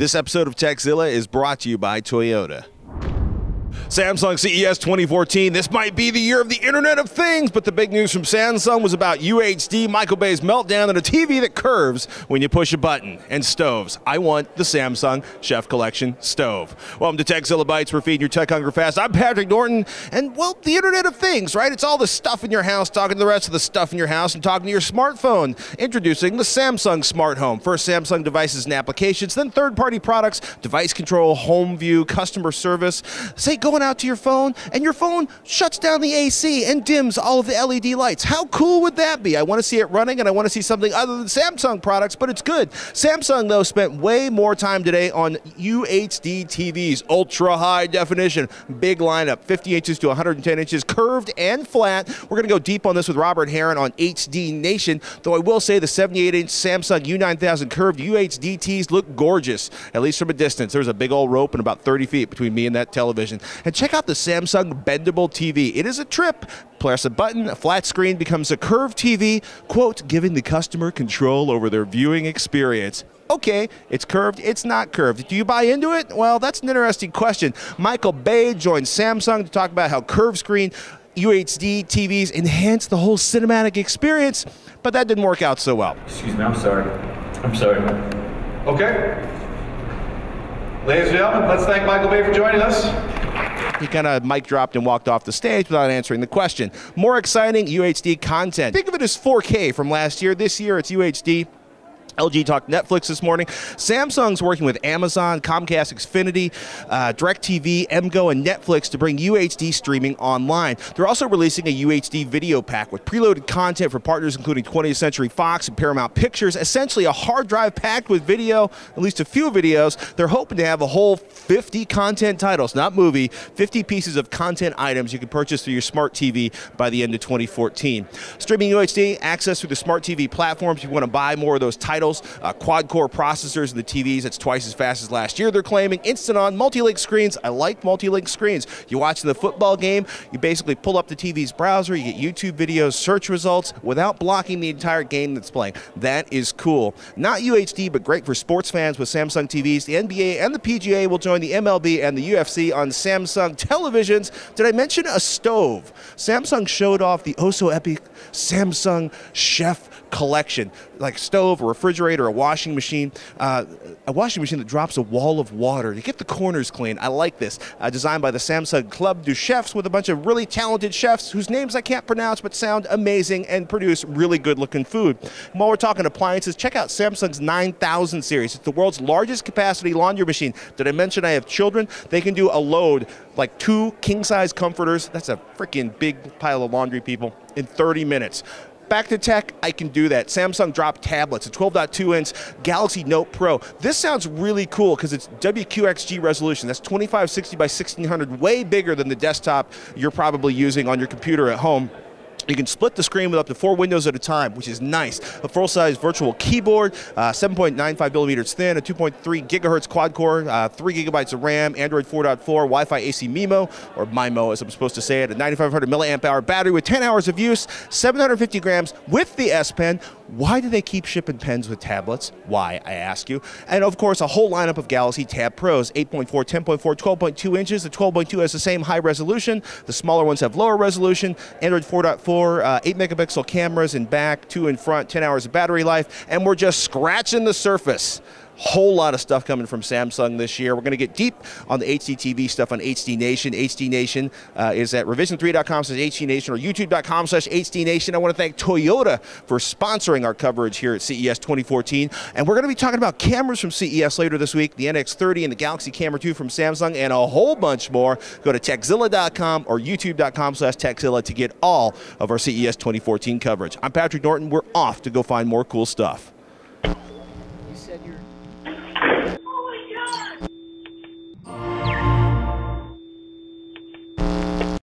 This episode of TechZilla is brought to you by Toyota. Samsung CES 2014. This might be the year of the Internet of Things, but the big news from Samsung was about UHD, micro-meltdown, and a TV that curves when you push a button, and stoves. I want the Samsung Chef Collection stove. Welcome to TechZilla Bites. We're feeding your tech hunger fast. I'm Patrick Norton, and well, the Internet of Things, right? It's all the stuff in your house, talking to the rest of the stuff in your house, and talking to your smartphone. Introducing the Samsung SmartHome. First Samsung devices and applications, then third-party products, device control, home view, customer service. Say going out to your phone and your phone shuts down the AC and dims all of the LED lights. How cool would that be? I want to see it running and I want to see something other than Samsung products, but it's good. Samsung, though, spent way more time today on UHD TVs, ultra high definition, big lineup, 50 inches to 110 inches, curved and flat. We're going to go deep on this with Robert Heron on HD Nation, though I will say the 78-inch Samsung U9000 curved UHD TVs look gorgeous, at least from a distance. There's a big old rope and about 30 feet between me and that television. And check out the Samsung bendable TV. It is a trip. Press a button, a flat screen becomes a curved TV, quote, giving the customer control over their viewing experience. Okay, it's curved, it's not curved. Do you buy into it? Well, that's an interesting question. Michael Bay joined Samsung to talk about how curved screen UHD TVs enhance the whole cinematic experience, but that didn't work out so well. Excuse me, I'm sorry. I'm sorry. Okay. Ladies and gentlemen, let's thank Michael Bay for joining us. He kind of mic dropped and walked off the stage without answering the question. More exciting UHD content. Think of it as 4K from last year. This year it's UHD. LG talked Netflix this morning. Samsung's working with Amazon, Comcast Xfinity, DirecTV, MGO, and Netflix to bring UHD streaming online. They're also releasing a UHD video pack with preloaded content for partners including 20th Century Fox and Paramount Pictures, essentially a hard drive packed with video, at least a few videos. They're hoping to have a whole 50 content titles, not movie, 50 pieces of content items you can purchase through your smart TV by the end of 2014. Streaming UHD, access through the smart TV platforms. If you want to buy more of those titles, quad-core processors in the TVs, that's twice as fast as last year. They're claiming instant-on multi-link screens. I like multi-link screens. You're watching the football game, you basically pull up the TV's browser, you get YouTube videos, search results, without blocking the entire game that's playing. That is cool. Not UHD, but great for sports fans with Samsung TVs. The NBA and the PGA will join the MLB and the UFC on Samsung televisions. Did I mention a stove? Samsung showed off the oh-so-epic Samsung Chef Collection, like stove, a refrigerator, a washing machine that drops a wall of water to get the corners clean. I like this. Designed by the Samsung Club du Chefs with a bunch of really talented chefs whose names I can't pronounce but sound amazing and produce really good-looking food. And while we're talking appliances, check out Samsung's 9000 series. It's the world's largest capacity laundry machine. Did I mention I have children? They can do a load like 2 king-size comforters. That's a freaking big pile of laundry, people, in 30 minutes. Back to tech, I can do that. Samsung dropped tablets, a 12.2-inch Galaxy Note Pro. This sounds really cool because it's WQXG resolution. That's 2560 by 1600, way bigger than the desktop you're probably using on your computer at home. You can split the screen with up to 4 windows at a time, which is nice. A full-size virtual keyboard, 7.95 millimeters thin, a 2.3 gigahertz quad-core, 3 gigabytes of RAM, Android 4.4, Wi-Fi AC MIMO, or MIMO as I'm supposed to say it, a 9,500 milliamp hour battery with 10 hours of use, 750 grams with the S Pen. Why do they keep shipping pens with tablets? Why, I ask you. And of course, a whole lineup of Galaxy Tab Pros, 8.4, 10.4, 12.2 inches. The 12.2 has the same high resolution. The smaller ones have lower resolution. Android 4.4, 8 megapixel cameras in back, 2 in front, 10 hours of battery life. And we're just scratching the surface. Whole lot of stuff coming from Samsung this year. We're going to get deep on the HDTV stuff on HD Nation. HD Nation is at revision3.com/HDNation or youtube.com/HDNation. I want to thank Toyota for sponsoring our coverage here at CES 2014. And we're going to be talking about cameras from CES later this week, the NX30 and the Galaxy Camera 2 from Samsung, and a whole bunch more. Go to techzilla.com or youtube.com/techzilla to get all of our CES 2014 coverage. I'm Patrick Norton. We're off to go find more cool stuff.